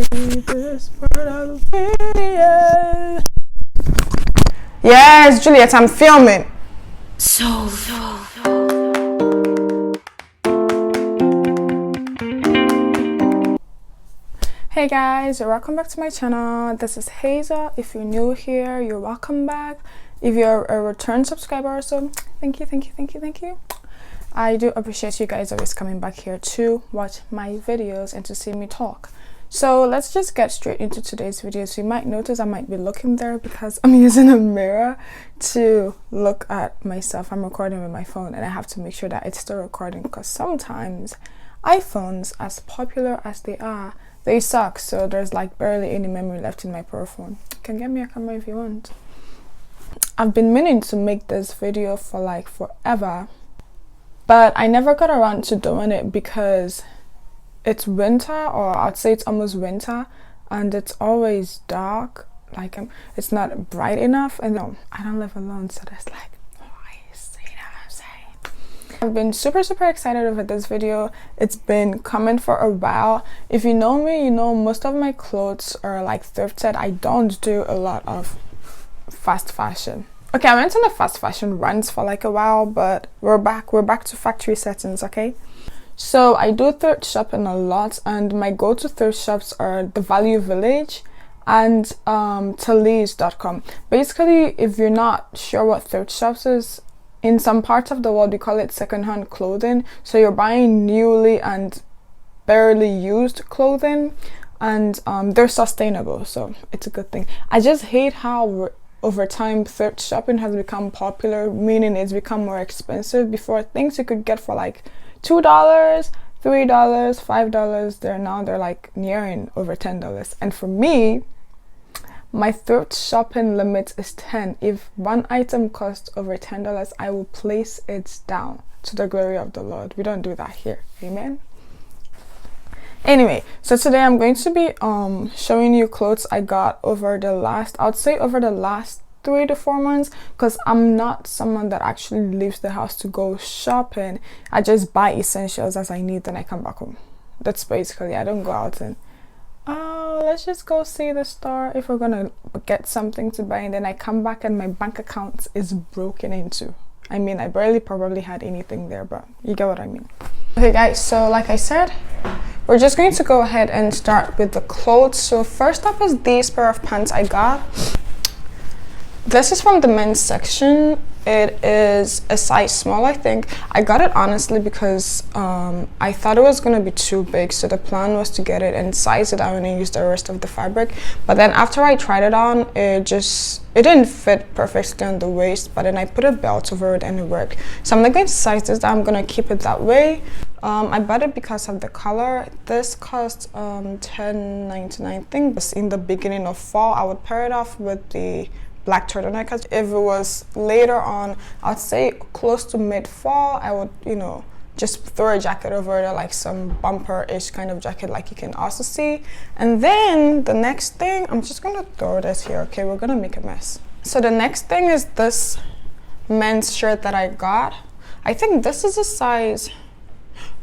this part of the video. Yes, Juliet, I'm filming. Hey guys, welcome back to my channel. This is Hazel. If you're new here, you're welcome back. If you're a return subscriber or so, thank you. I do appreciate you guys always coming back here to watch my videos and to see me talk. So let's just get straight into today's video. So you might notice I might be looking there because I'm using a mirror to look at myself. I'm recording with my phone and I have to make sure that it's still recording, because sometimes iPhones, as popular as they are, they suck. So there's like barely any memory left in my Pro phone. You can get me a camera if you want. I've been meaning to make this video for like forever, but I never got around to doing it because it's winter, or I'd say it's almost winter, and it's always dark. Like it's not bright enough, and no, I don't live alone, so there's like noise, you know what I'm saying? I've been super excited over this video. It's been coming for a while. If you know me, you know most of my clothes are like thrifted. I don't do a lot of fast fashion. Okay, I went on a fast fashion run for like a while, but we're back to factory settings. Okay, so I do thrift shopping a lot, and my go-to thrift shops are the Value Village and thrifts.com. Basically, if you're not sure what thrift shops is, in some parts of the world we call it secondhand clothing. So you're buying newly and barely used clothing, and they're sustainable, so it's a good thing. I just hate how over time thrift shopping has become popular, meaning it's become more expensive. Before, things you could get for like $2, $3, $5, they're like nearing over $10. And for me, my thrift shopping limit is 10. If one item costs over $10, I will place it down to the glory of the Lord. We don't do that here. Amen. Anyway, so today I'm going to be showing you clothes I got over the last 3 to 4 months, because I'm not someone that actually leaves the house to go shopping. I just buy essentials as I need, then I come back home. That's basically, I don't go out and let's just go see the store if we're gonna get something to buy, and then I come back and my bank account is broken into. I mean, I probably had anything there, but you get what I mean. Okay guys, so like I said, we're just going to go ahead and start with the clothes. So first up is these pair of pants I got. This is from the men's section. It is a size small, I think. I got it honestly because I thought it was going to be too big, so the plan was to get it and size it out and then use the rest of the fabric. But then after I tried it on, it didn't fit perfectly on the waist, but then I put a belt over it and it worked. So I'm not going to size this down. I'm going to keep it that way. I bought it because of the color. This cost $10.99. I think in the beginning of fall I would pair it off with the black turtleneck. Because if it was later on, I'd say close to mid-fall, I would, you know, just throw a jacket over it, like some bumper-ish kind of jacket like you can also see. And then the next thing, I'm just gonna throw this here. Okay, we're gonna make a mess. So the next thing is this men's shirt that I got. I think this is a size,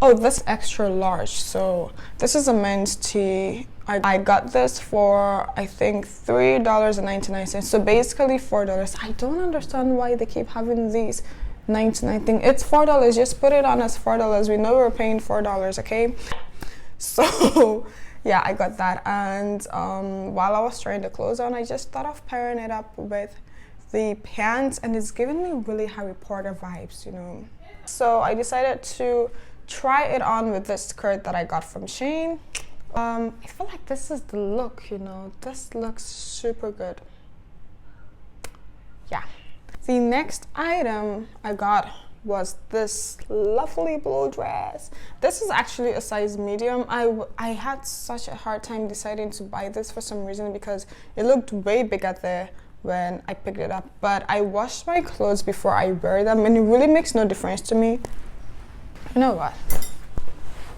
oh, this extra large. So this is a men's tee. I got this for, I think, $3.99. So basically $4. I don't understand why they keep having these 99 thing. It's $4. Just put it on as $4. We know we're paying $4, okay? So yeah, I got that. And while I was trying the clothes on, I just thought of pairing it up with the pants, and it's giving me really Harry Potter vibes, you know. So I decided to try it on with this skirt that I got from Shein. I feel like this is the look, you know. This looks super good. Yeah. The next item I got was this lovely blue dress. This is actually a size medium. I had such a hard time deciding to buy this for some reason because it looked way bigger there when I picked it up. But I washed my clothes before I wear them, and it really makes no difference to me. You know what?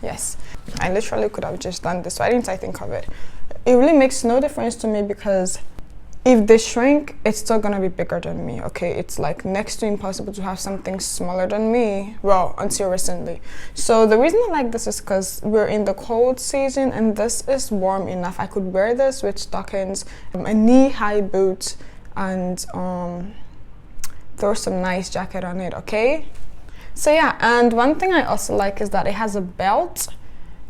Yes, I literally could have just done this. Why didn't I think of it? It really makes no difference to me because if they shrink, it's still gonna be bigger than me, okay? It's like next to impossible to have something smaller than me, well, until recently. So the reason I like this is because we're in the cold season and this is warm enough. I could wear this with stockings, a knee-high boot, and throw some nice jacket on it, okay? So yeah, and one thing I also like is that it has a belt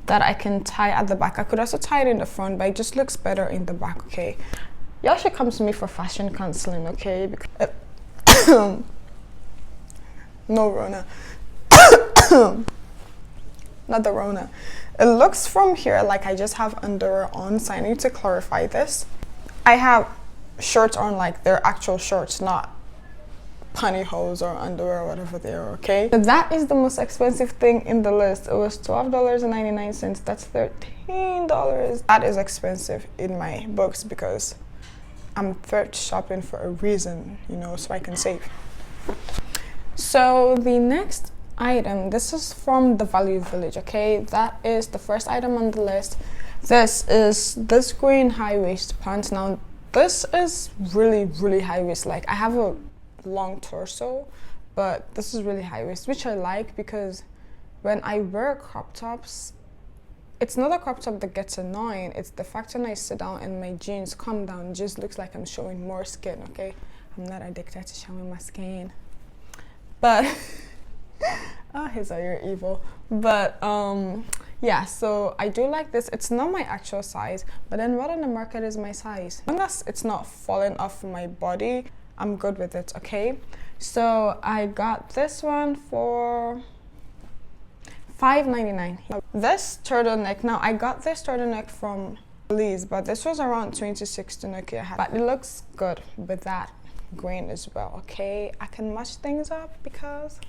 that I can tie at the back. I could also tie it in the front, but it just looks better in the back, okay? Y'all should come to me for fashion counseling, okay? Because no Rona. Not the Rona. It looks from here like I just have underwear on, so I need to clarify this. I have shirts on like they're actual shorts, not pantyhose or underwear or whatever they are, okay? So that is the most expensive thing in the list. It was $12.99. That's $13. That is expensive in my books because I'm thrift shopping for a reason, you know, so I can save. So the next item, this is from the Value Village, okay? That is the first item on the list. This is this green high-waist pants. Now, this is really high-waist. Like, I have a long torso, but this is really high-waist, which I like because when I wear crop tops, it's not a crop top that gets annoying, it's the fact when I sit down and my jeans come down, it just looks like I'm showing more skin, okay? I'm not addicted to showing my skin. But, oh, Hazel, you're evil. But, yeah, so I do like this. It's not my actual size, but then what on the market is my size? As long as it's not falling off my body, I'm good with it, okay? So I got this one for $5.99. This turtleneck, now I got this turtleneck from Lee's, but this was around $26, okay? But it looks good with that green as well, okay? I can match things up because...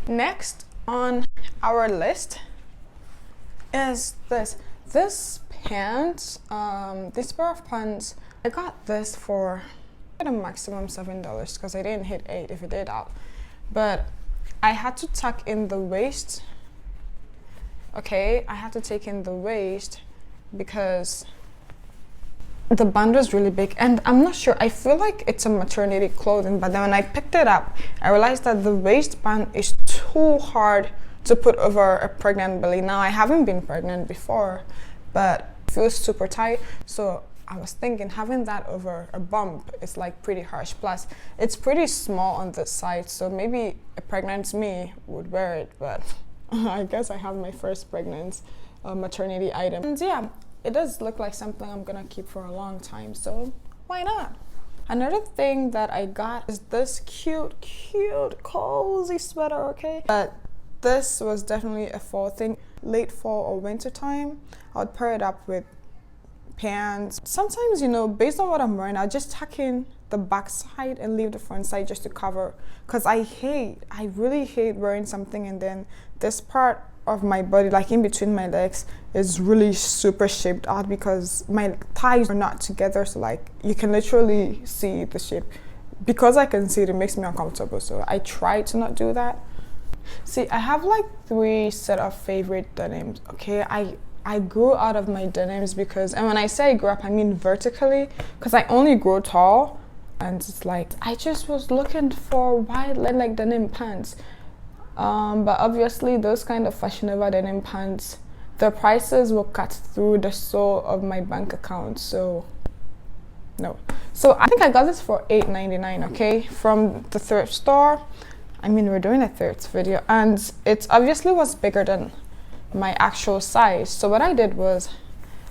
Next on our list is this pants, this pair of pants. I got this for a maximum $7 because I didn't hit 8 if it did out, but I had to tuck in the waist, okay? I had to take in the waist because the band was really big, and I'm not sure, I feel like it's a maternity clothing, but then when I picked it up, I realized that the waistband is too hard to put over a pregnant belly. Now, I haven't been pregnant before, but it feels super tight, so I was thinking having that over a bump is like pretty harsh. Plus, it's pretty small on this side, so maybe a pregnant me would wear it, but I guess I have my first pregnant maternity item. And yeah, it does look like something I'm gonna keep for a long time, so why not? Another thing that I got is this cute, cozy sweater, okay? But this was definitely a fall thing. Late fall or winter time, I would pair it up with pants. Sometimes, you know, based on what I'm wearing, I'll just tuck in the back side and leave the front side just to cover, because I really hate wearing something and then this part of my body, like in between my legs, is really super shaped out because my thighs are not together, so like you can literally see the shape. Because I can see it, it makes me uncomfortable, so I try to not do that. See, I have like 3 set of favorite denims, okay? I grew out of my denims because, and when I say I grew up, I mean vertically, because I only grow tall, and it's like I just was looking for wide leg denim pants, but obviously those kind of fashionable denim pants, the prices will cut through the sole of my bank account, so no. So I think I got this for $8.99, okay, from the thrift store. I mean, we're doing a thrift video, and it obviously was bigger than my actual size. So what I did was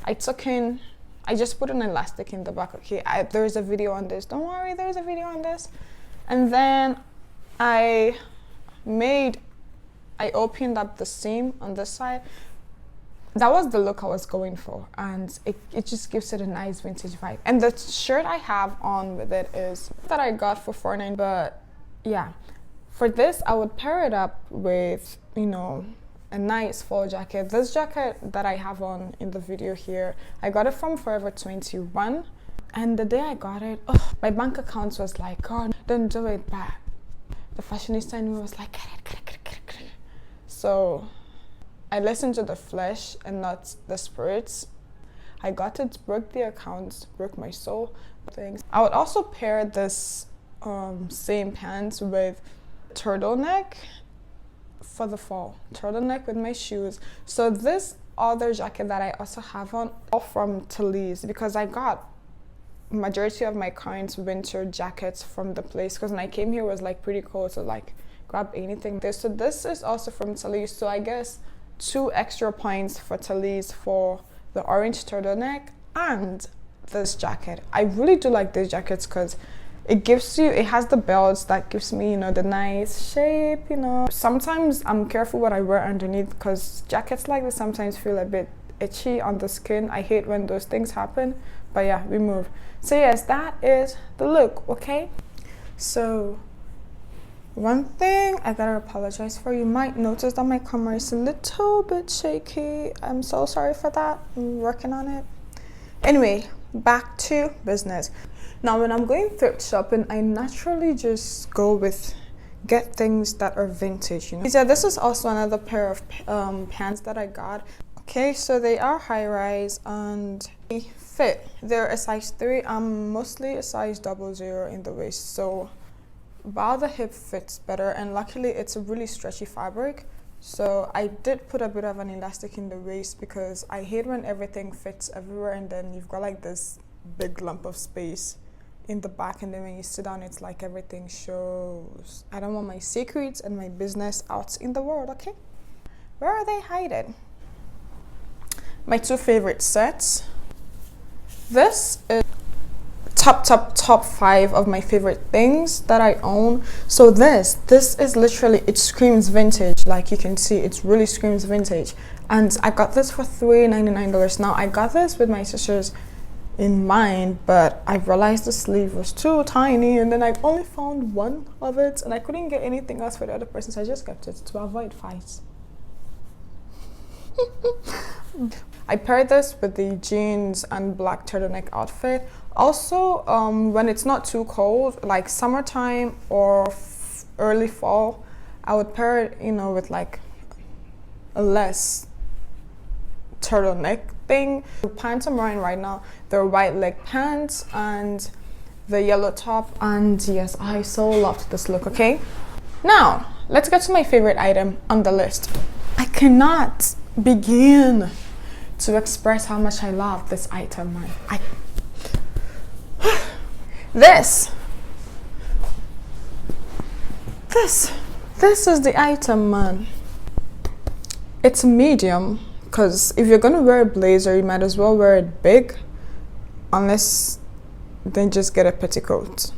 I just put an elastic in the back, okay? There's a video on this, don't worry, there's a video on this. And then I opened up the seam on this side. That was the look I was going for, and it just gives it a nice vintage vibe. And the shirt I have on with it is that I got for $4.99, but yeah, for this I would pair it up with, you know, a nice fall jacket. This jacket that I have on in the video here, I got it from Forever 21, and the day I got it, my bank account was like, oh, don't do it, but the fashionista in me was like, get it. So I listened to the flesh and not the spirits. I got it, broke the accounts, broke my soul things. I would also pair this same pants with turtleneck for the fall, turtleneck with my shoes. So this other jacket that I also have on, all from THRIFT, because I got majority of my current winter jackets from the place, because when I came here it was like pretty cold, so like grab anything there. So this is also from THRIFT, so I guess 2 extra points for THRIFT for the orange turtleneck and this jacket. I really do like these jackets because it has the belts that gives me, you know, the nice shape, you know. Sometimes I'm careful what I wear underneath because jackets like this sometimes feel a bit itchy on the skin. I hate when those things happen, but yeah, we move. So yes, that is the look, okay? So one thing I gotta apologize for, you might notice that my camera is a little bit shaky. I'm so sorry for that. I'm working on it. Anyway, back to business. Now when I'm going thrift shopping, I naturally just go with get things that are vintage, you know. So this is also another pair of pants that I got. Okay, so they are high rise and they fit. They're a size 3. I'm mostly a size 00 in the waist, so while the hip fits better, and luckily it's a really stretchy fabric, so I did put a bit of an elastic in the waist because I hate when everything fits everywhere and then you've got like this big lump of space in the back, and then when you sit down it's like everything shows. I don't want my secrets and my business out in the world, okay? Where are they hiding? My 2 favorite sets. This is top 5 of my favorite things that I own. So this is literally, it screams vintage. Like you can see, it really screams vintage, and I got this for $3.99. Now I got this with my sisters in mind, but I realized the sleeve was too tiny, and then I only found one of it and I couldn't get anything else for the other person, so I just kept it to avoid fights. I paired this with the jeans and black turtleneck outfit. Also, when it's not too cold, like summertime or early fall, I would pair it, you know, with like a less turtleneck thing. The pants I'm wearing right now, they're white leg pants and the yellow top, and yes, I so loved this look, okay? Now, let's get to my favorite item on the list. I cannot begin to express how much I love this item, man. This is the item, man. It's medium, because if you're gonna wear a blazer, you might as well wear it big, unless then just get a petticoat.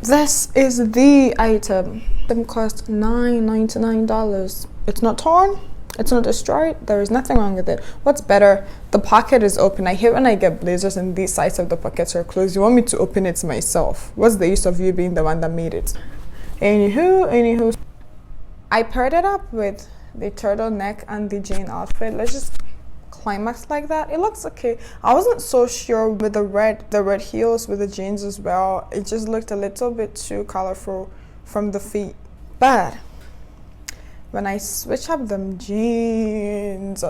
This is the item. It cost $9.99. It's not torn, it's not destroyed, there is nothing wrong with it. What's better, the pocket is open. I hate when I get blazers and these sides of the pockets are closed. You want me to open it myself. What's the use of you being the one that made it? Anywho, I paired it up with the turtleneck and the jean outfit. Let's just climax like that. It looks okay. I wasn't so sure with the red heels with the jeans as well. It just looked a little bit too colorful from the feet. But when I switch up them jeans,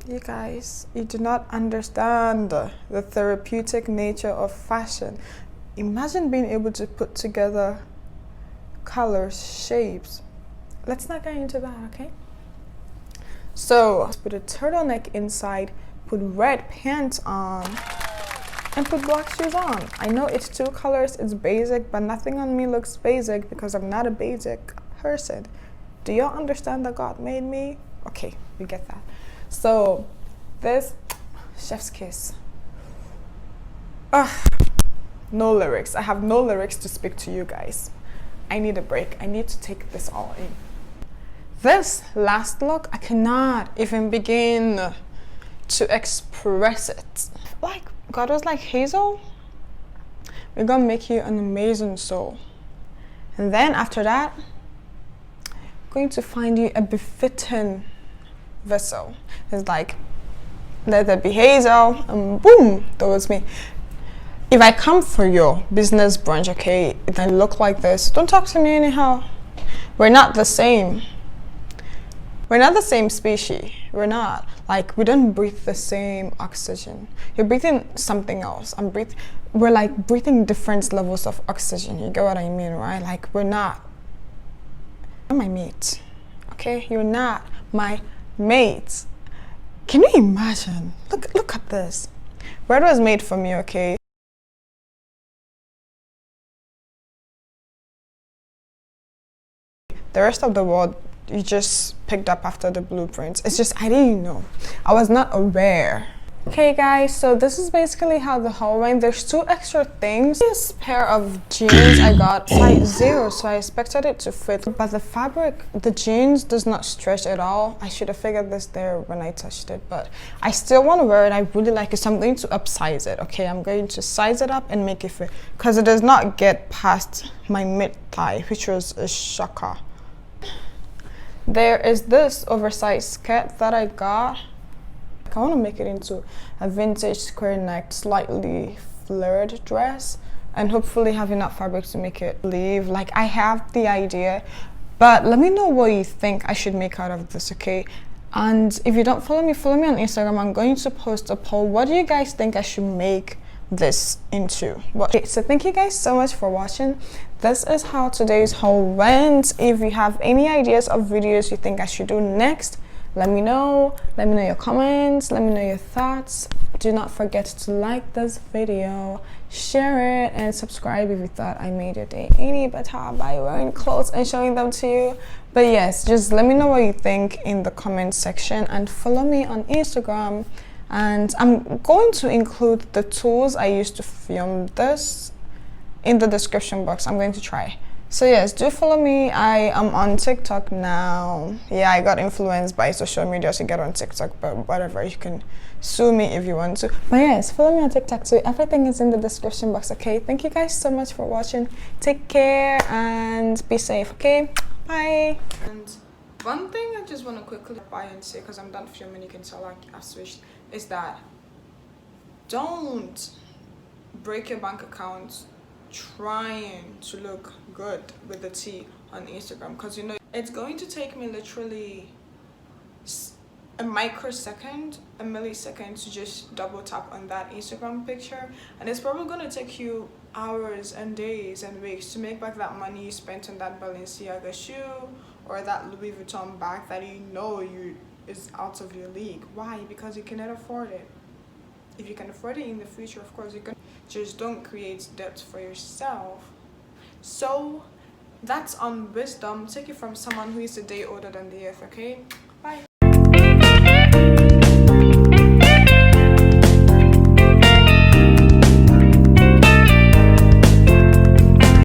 you guys, you do not understand the therapeutic nature of fashion. Imagine being able to put together colors, shapes. Let's not get into that, okay? So put a turtleneck inside, put red pants on, and put black shoes on. I know it's 2 colors, it's basic, but nothing on me looks basic because I'm not a basic person. Do y'all understand that God made me? Okay, we get that. So this, chef's kiss. No lyrics. I have no lyrics to speak to you guys. I need a break. I need to take this all in. This last look, I cannot even begin to express it. Like, God was like, Hazel, we're gonna make you an amazing soul. And then after that, I'm going to find you a befitting vessel. It's like, let that be Hazel, and boom, that was me. If I come for your business brunch, okay, if I look like this, don't talk to me anyhow. We're not the same. We're not the same species. We're not. Like, we don't breathe the same oxygen. You're breathing something else. We're like breathing different levels of oxygen. You get what I mean, right? Like, we're not. You're my mate. Okay? You're not my mate. Can you imagine? Look at this. Bread was made for me, okay? The rest of the world, you just picked up after the blueprints. It's just, I didn't know. I was not aware. Okay guys, so this is basically how the haul went. There's 2 extra things. This pair of jeans I got size 0, so I expected it to fit, but the fabric, the jeans does not stretch at all. I should have figured this there when I touched it, but I still want to wear it. I really like it, so I'm going to upsize it. Okay, I'm going to size it up and make it fit, because it does not get past my mid-thigh, which was a shocker. There is this oversized skirt that I got. I want to make it into a vintage square neck, slightly flared dress, and hopefully have enough fabric to make it leave. Like, I have the idea, but let me know what you think I should make out of this, okay? And if you don't follow me on Instagram. I'm going to post a poll. What do you guys think I should make this into? Okay, so thank you guys so much for watching. This is how today's haul went. If you have any ideas of videos you think I should do next, let me know your comments, let me know your thoughts. Do not forget to like this video, share it, and subscribe if you thought I made your day any better by wearing clothes and showing them to you. But yes, just let me know what you think in the comment section, and follow me on Instagram. And I'm going to include the tools I used to film this in the description box. I'm going to try. So yes, do follow me. I am on TikTok now. Yeah, I got influenced by social media to get on TikTok, but whatever, you can sue me if you want to. But yes, follow me on TikTok too. Everything is in the description box, okay? Thank you guys so much for watching. Take care and be safe, okay? Bye. And one thing I just want to quickly buy and say, because I'm done filming, you can tell like I've switched, is that don't break your bank account trying to look good with the T on Instagram, because you know it's going to take me literally a microsecond, a millisecond to just double tap on that Instagram picture, and it's probably going to take you hours and days and weeks to make back that money you spent on that Balenciaga shoe or that Louis Vuitton bag that you know is out of your league. Why? Because you cannot afford it. If you can afford it in the future, of course you can. Just don't create debt for yourself. So that's on wisdom. Take it from someone who is a day older than the earth, okay?